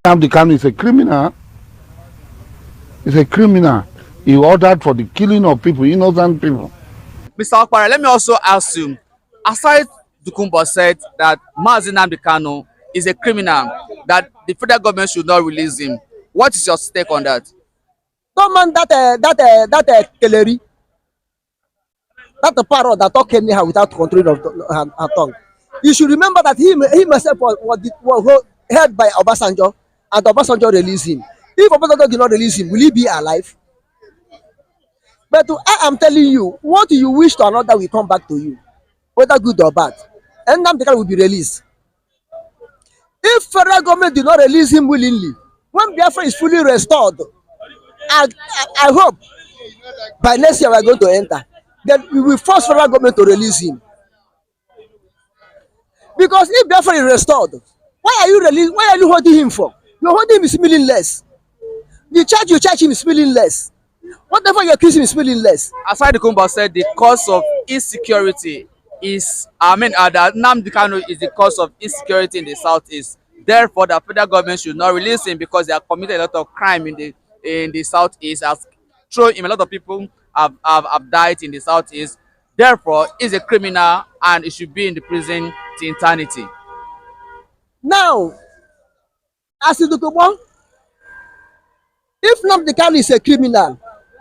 Nnamdi Kanu is a criminal. He's a criminal. He ordered for the killing of people, innocent people. Mr. Okpara, let me also ask you. Asari Dokubo said that Mazi Nnamdi Kanu is a criminal, that the federal government should not release him. What is your take on that? Don't man that Keleri, that the parrot that talk anyhow without control of her tongue. You should remember that he himself was held by Obasanjo, and Obasanjo released him. If Obasanjo did not release him, will he be alive? But I am telling you, what you wish to another will come back to you, whether good or bad. And Nnamdi Kanu will be released. If federal government did not release him willingly, when Biafra is fully restored, I hope by next year we are going to enter, then we will force federal government to release him. Because if Biafra is restored, why are you holding him for? Your holding him is meaningless. The charge you charge him is meaningless. Whatever you accuse him is meaningless. Asari Dokubo said the cause of insecurity is, that Nnamdi Kanu is the cause of insecurity in the southeast. Therefore, the federal government should not release him because they have committed a lot of crime in the southeast. Has thrown him, a lot of people have died in the southeast. Therefore, he's a criminal and he should be in the prison to eternity. Now, Asari Dokubo, if Nnamdi Kanu is a criminal,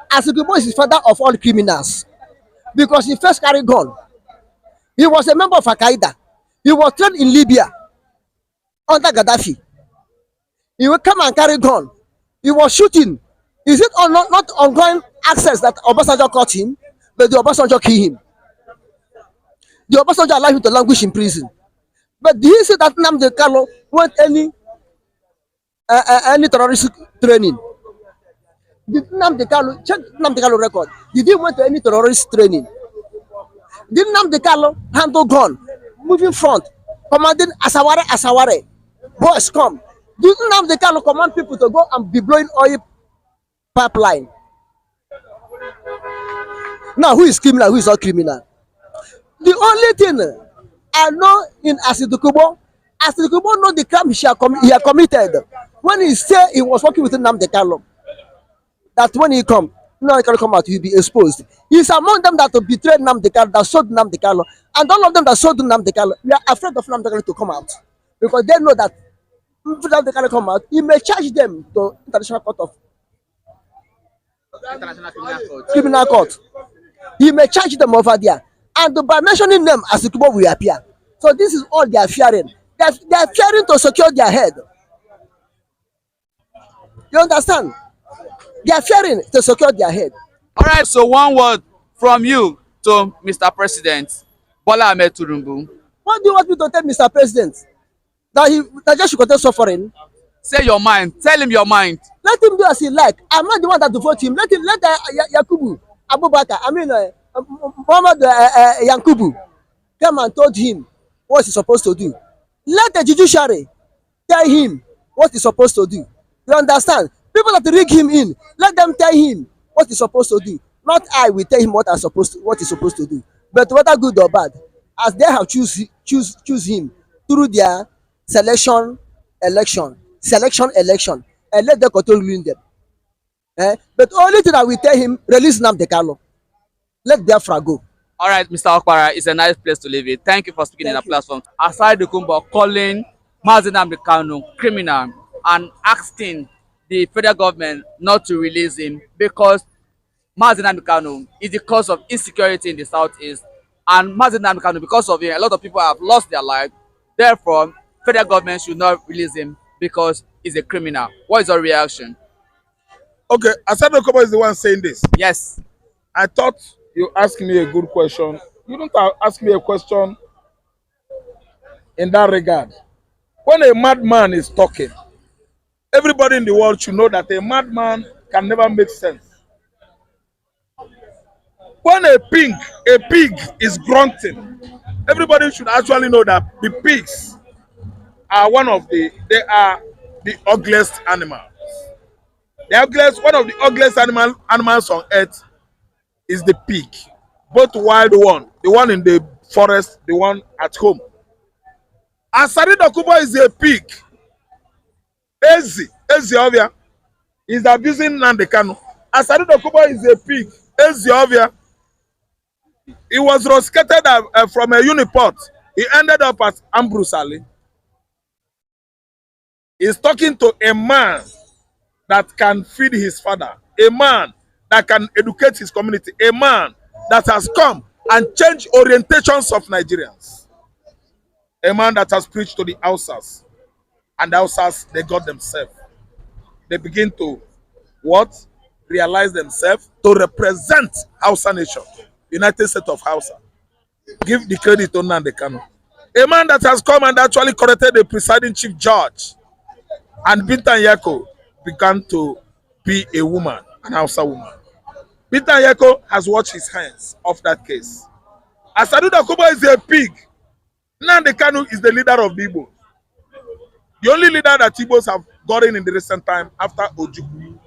Asari Dokubo is the father of all criminals because he first carried gun. He was a member of Al-Qaeda. He was trained in Libya under Gaddafi. He will come and carry gun. He was shooting. Is it not ongoing access that Obasanjo caught him, but the Obasanjo killed him? The Obasanjo allowed him to languish in prison. But do you see that Nnamdi Kanu went any terrorist training? Did Nnamdi Kanu check Nnamdi Kanu record? Did he went to any terrorist training? Did Nnamdi Kanu handle gun, moving front, commanding Asaware, boys come? Did Nnamdi Kanu command people to go and be blowing oil pipeline? Now, who is criminal? Who is not criminal? The only thing I know in Asari Dokubo know the crime he had committed when he said he was working with Nnamdi Kanu. That when he come out, he'll be exposed. He's among them that betrayed Nnamdi Kanu, that sold Nnamdi Kanu, and all of them that sold Nnamdi Kanu. We are afraid of Nnamdi Kanu to come out because they know that if Nnamdi Kanu come out, he may charge them to International Criminal Court. He may charge them over there, and by mentioning them, as Dokubo will appear. So this is all they are fearing. They are fearing to secure their head. You understand? They are fearing to secure their head. All right, so one word from you to Mr. President Bola Ahmed Tinubu. What do you want me to tell Mr. President? That just should continue suffering? Say your mind. Tell him your mind. Let him do as he like. I'm not the one that to vote him. Let Yakubu Abubakar, Muhammad Yankubu come and told him what he's supposed to do. Let the judiciary tell him what he's supposed to do. You understand? People that rig him in, let them tell him what he's supposed to do. Not I will tell him what he's supposed to do. But whether good or bad, as they have choose him through their election, and let them continue ruling them. But only thing I will tell him, release Nnamdi Kanu. Let Biafra go. All right, Mr. Okpara, it's a nice place to live in. Thank you for speaking in the platform. Asari Dokubo calling Mazi Nnamdi Kanu criminal and asking the federal government not to release him because Mazi Nnamdi Kanu is the cause of insecurity in the southeast, and Mazi Nnamdi Kanu, because of him, a lot of people have lost their life. Therefore, federal government should not release him because he's a criminal. What is your reaction? Okay, Asari Dokubo is the one saying this. Yes. I thought you asked me a good question. You don't ask me a question in that regard. When a madman is talking, everybody in the world should know that a madman can never make sense. When a pig is grunting, everybody should actually know that the pigs are one of the ugliest animals. One of the ugliest animals on earth is the pig. Both wild one, the one in the forest, the one at home. Asari Dokubo is a pig. Eziovia is abusing Nnamdi Kanu. Asari Dokubo is a pig. Eziovia, he was rusticated from a uniport. He ended up at Ambrose Ali. He's talking to a man that can feed his father, a man that can educate his community, a man that has come and changed orientations of Nigerians, a man that has preached to the Hausas, and the Hausas, they got themselves. They begin to what? Realize themselves to represent Hausa nation, United States of Hausa. Give the credit to Nnamdi Kanu, a man that has come and actually corrected the presiding chief judge, and Binta Nyako began to be a woman, an Hausa woman. Binta Nyako has washed his hands of that case. Asari Dokubo is a pig. Nnamdi Kanu is the leader of the Igbo. The only leader that Igbos have gotten in the recent time after Ojukwu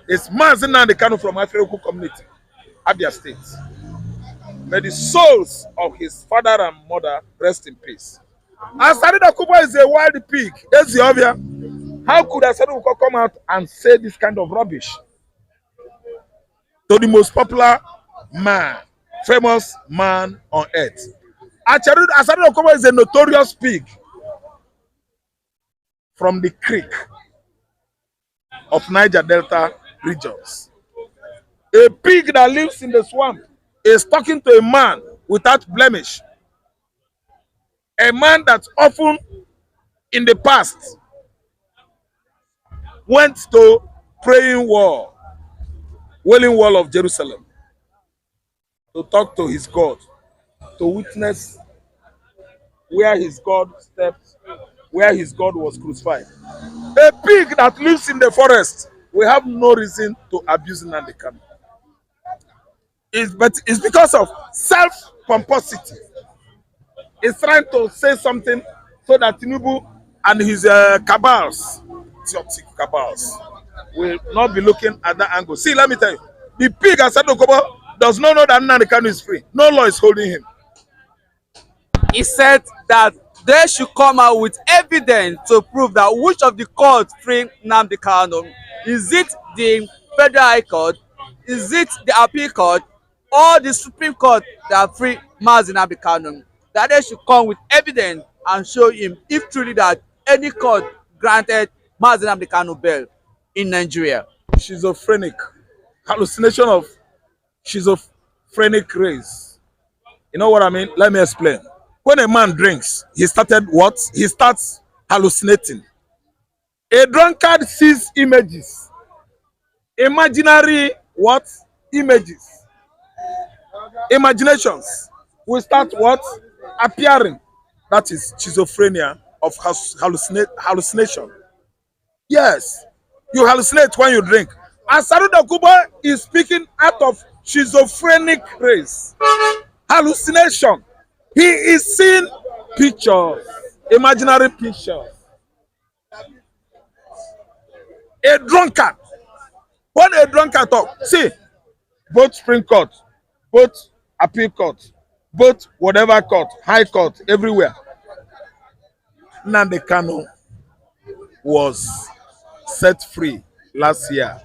is Mazi Nnamdi Kanu from Afro community, Abia State. May the souls of his father and mother rest in peace. Asari Dokubo is a wild pig. That's the obvious. How could Asari Dokubo come out and say this kind of rubbish to the most popular man, famous man on earth? Asari Dokubo is a notorious pig from the creek of Niger Delta regions. A pig that lives in the swamp is talking to a man without blemish. A man that often in the past went to praying wall, wailing wall of Jerusalem, to talk to his God, to witness where his God stepped, where his God was crucified. A pig that lives in the forest, we have no reason to abuse Nnamdi Kanu. But it's because of self-pomposity. He's trying to say something so that Tinubu and his cabals, will not be looking at that angle. See, let me tell you, the pig Asari Dokubo does not know that Nnamdi Kanu is free. No law is holding him. He said that they should come out with evidence to prove that which of the courts free Nnamdi Kanu. Is it the Federal High Court? Is it the Appeal Court? Or the Supreme Court that free Mazi Nnamdi Kanu? That they should come with evidence and show him if truly that any court granted Mazi Nnamdi Kanu bail in Nigeria. Schizophrenic, hallucination of schizophrenic race. You know what I mean? Let me explain. When a man drinks, he started what? He starts hallucinating. A drunkard sees images. Imaginary what? Images. Imaginations will start what? Appearing. That is schizophrenia of hallucination. Yes, you hallucinate when you drink. Asari Dokubo is speaking out of schizophrenic race. Hallucination. He is seeing pictures, imaginary pictures. A drunkard. When a drunkard talk, see, both Supreme Court, both Appeal Court, both whatever court, High Court, everywhere. Nnamdi Kanu was set free last year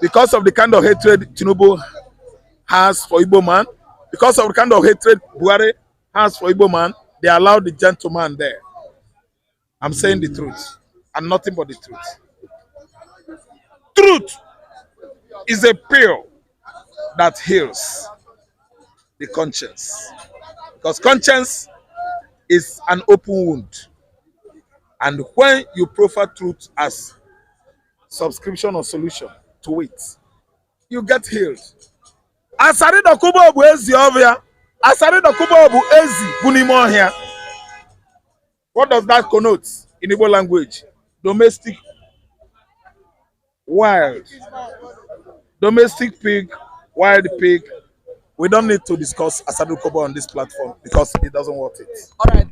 because of the kind of hatred Tinubu has for Igbo man, because of the kind of hatred Buhari has for Igbo man. They allowed the gentleman there. I'm saying the truth and nothing but the truth. Truth is a pill that heals the conscience, because conscience is an open wound, and when you proffer truth as subscription or solution to it, you get healed. Asari Dokubo bụ ezi ọbịa. Asari Dokubo bụ ezi bụ n'ime ọhịa. What does that connote in Igbo language? Domestic wild. Domestic pig, wild pig. We don't need to discuss Asari Dokubo on this platform because it doesn't worth it. All right.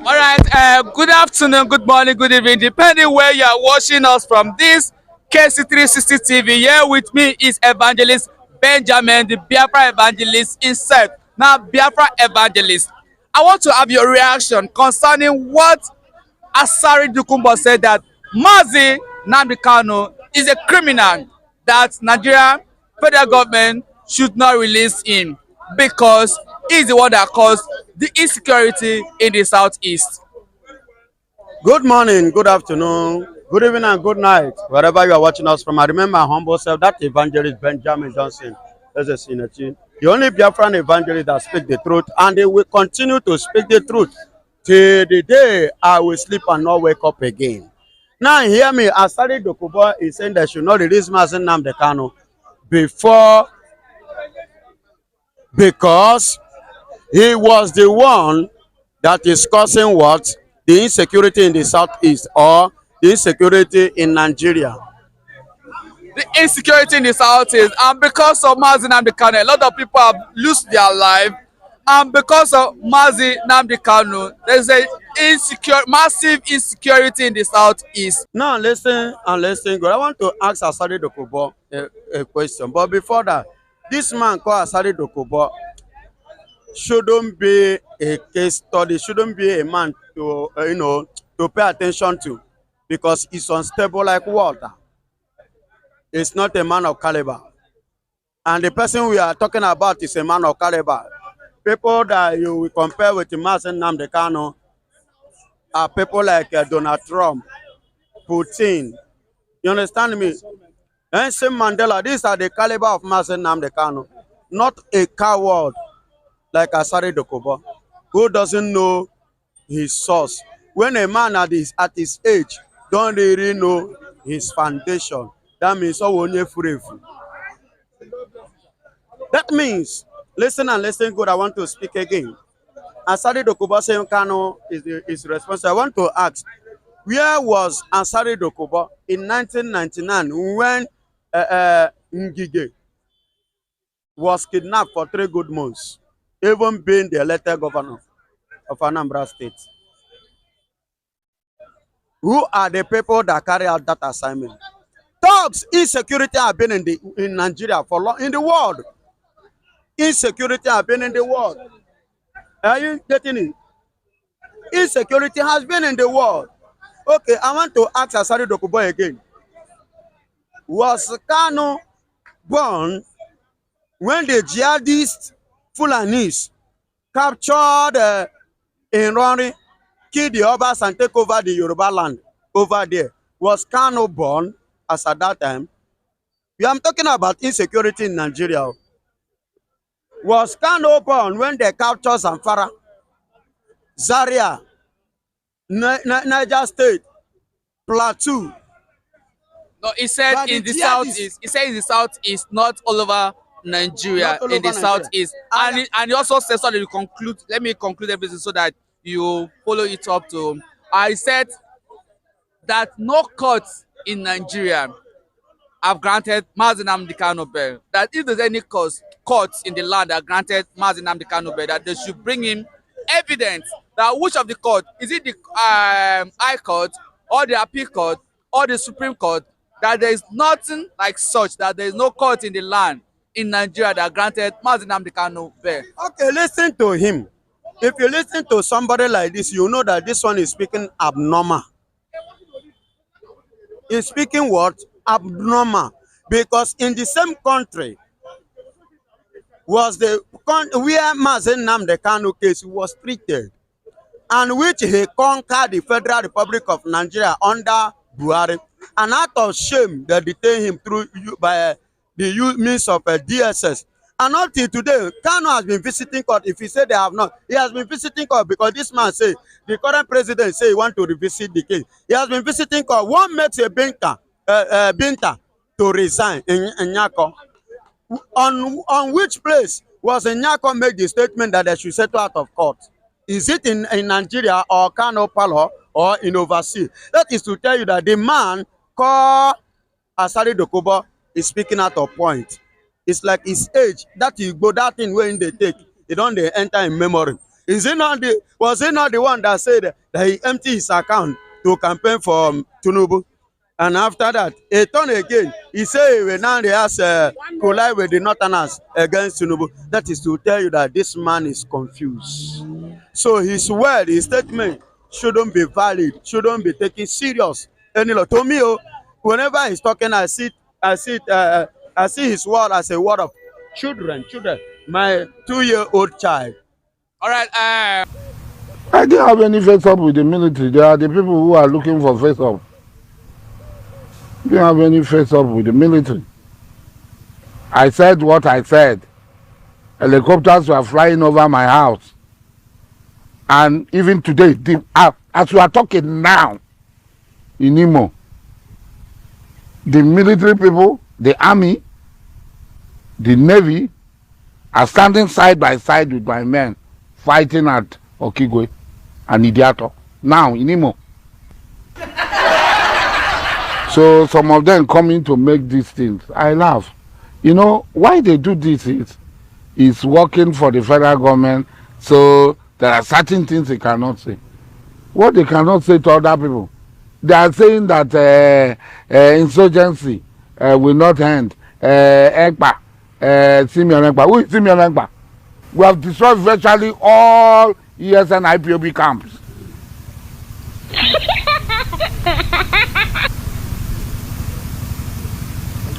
All right. Good afternoon, good morning, good evening, depending where you are watching us from. This KC360 TV. Here with me is Evangelist Benjamin, the Biafra evangelist himself. Now, Biafra evangelist, I want to have your reaction concerning what Asari Dokubo said, that Mazi Nnamdi Kanu is a criminal, that Nigeria federal government should not release him because he's the one that caused the insecurity in the southeast. Good morning, good afternoon, good evening, and good night, wherever you are watching us from. I remember my humble self, that evangelist Benjamin Johnson, as a senator, the only Biafran evangelist that speak the truth, and they will continue to speak the truth till the day I will sleep and not wake up again. Now, hear me. Asari Dokubo is saying they should not release Mazi Nnamdi Kanu because he was the one that is causing what? The insecurity in the southeast, or the insecurity in Nigeria. The insecurity in the southeast, and because of Mazi Nnamdi Kanu, a lot of people have lost their life. And because of Mazi Nnamdi Kanu, there's a massive insecurity in the southeast. Now listen and listen good. I want to ask Asari Dokubo a question, but before that, this man called Asari Dokubo shouldn't be a case study, shouldn't be a man to to pay attention to, because he's unstable like water. It's not a man of caliber, and the person we are talking about is a man of caliber. People that you will compare with Mazi Nnamdi Kanu are people like Donald Trump, Putin. You understand me? Nelson Mandela. These are the caliber of Mazi Nnamdi Kanu, not a coward like Asari Dokubo, who doesn't know his source. When a man at his age don't really know his foundation, that means that means, listen and listen good. I want to speak again. Asari Dokubo saying Kanu is responsible. I want to ask, where was Asari Dokubo in 1999 when Ngige was kidnapped for 3 good months, even being the elected governor of Anambra State? Who are the people that carry out that assignment? Thugs, insecurity have been in Nigeria for long, in the world. Insecurity have been in the world. Are you getting it? Insecurity has been in the world. Okay, I want to ask Asari Dokubo again. Was Kanu born when the jihadist Fulanis captured Inroni, killed the Obas and take over the Yoruba land over there? Was Kanu born as at that time? I'm talking about insecurity in Nigeria. Was Kanu born when they captured Zamfara, Zaria, Niger State, Plateau? No, he said in the southeast. He said in the southeast, not all over Nigeria, Not all in the over Nigeria. southeast. And he also said, so that you conclude. Let me conclude everything so that you follow it up to. I said that no courts in Nigeria have granted Mazi Nnamdi Kanu bail. That if there's any courts in the land that granted Mazi Nnamdi Kanu bail, that they should bring him evidence that which of the court, is it the High Court or the Appeal Court or the Supreme Court, that there is nothing like such, that there is no court in the land in Nigeria that granted Mazi Nnamdi Kanu bail. Okay, listen to him. If you listen to somebody like this, you know that this one is speaking abnormal. He's speaking what? Abnormal. Because in the same country was the where Mazi Nnamdi Kanu case was treated, and which he conquered the Federal Republic of Nigeria under Buhari. And out of shame, they detained him through by the means of a DSS. And until today, Kanu has been visiting court. If he said they have not, he has been visiting court, because this man say, the current president say he want to revisit the case. He has been visiting court. What makes a Binta to resign in Nyako? On which place was Nyako make the statement that they should settle out of court? Is it in Nigeria or Kano Palo or in overseas? That is to tell you that the man called Asari Dokubo is speaking out of point. It's like his age, that he go that thing when they take, it don't they enter in memory. Was he not the one that said that he emptied his account to campaign for Tinubu? And after that, he turned again. He said he will now rehearse collide with the Northerners against Tinubu. That is to tell you that this man is confused. So his word, his statement shouldn't be valid, shouldn't be taken serious. Any law. To me, whenever he's talking, I see his word as a word of children. My 2-year-old child. All right. I didn't have any face up with the military. They are the people who are looking for face up. Didn't have any face up with the military. I said what I said. Helicopters were flying over my house. And even today, as we are talking now, in Imo, the military people, the army, the navy are standing side by side with my men fighting at Okigwe and Idiato. Now in Imo. So some of them coming to make these things. I laugh. You know, why they do this is working for the federal government, so there are certain things they cannot say. What they cannot say to other people. They are saying that insurgency will not end. Ekpa, Simeon Ekpa. Who is Simeon Ekpa? We have destroyed virtually all ESN IPOB camps.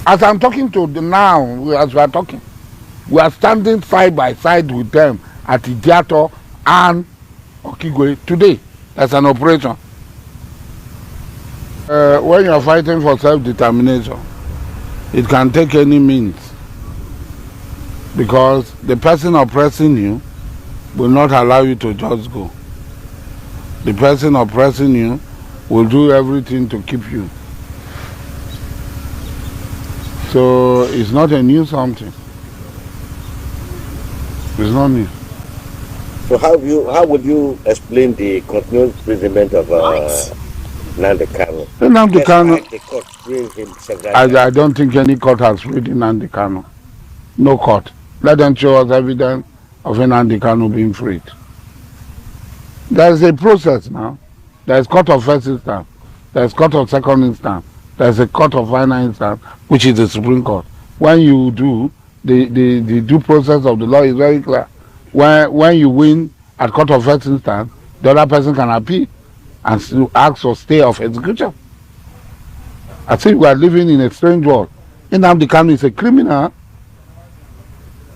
As I'm talking to them now, as we are talking, we are standing side by side with them at Idiato and Okigwe today. That's an operation. When you are fighting for self-determination, it can take any means, because the person oppressing you will not allow you to just go. The person oppressing you will do everything to keep you. So it's not a new something. It's not new. So how would you explain the continued imprisonment of Nnamdi Kanu? Nnamdi Kanu, The court freed him several I don't think any court has freed Nnamdi Kanu. No court. Let them show us evidence of Nnamdi Kanu being freed. There is a process now. There is court of first instance. There is court of second instance. There is a court of final instance, which is the Supreme Court. When you do, the due process of the law is very clear. When you win at court of first instance, the other person can appeal and still ask for stay of execution. I think we are living in a strange world. Nnamdi Kanu is a criminal.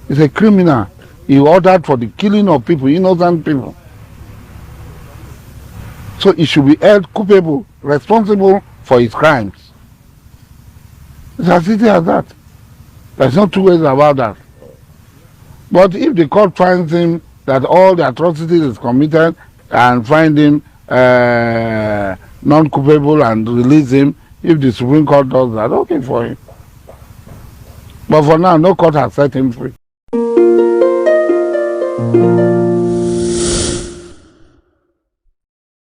He's a criminal. He ordered for the killing of people, innocent people. So he should be held culpable, responsible for his crimes. It's as easy as that. There's no two ways about that. But if the court finds him that all the atrocities is committed and find him non-culpable and release him, if the Supreme Court does that, okay for him. But for now, no court has set him free.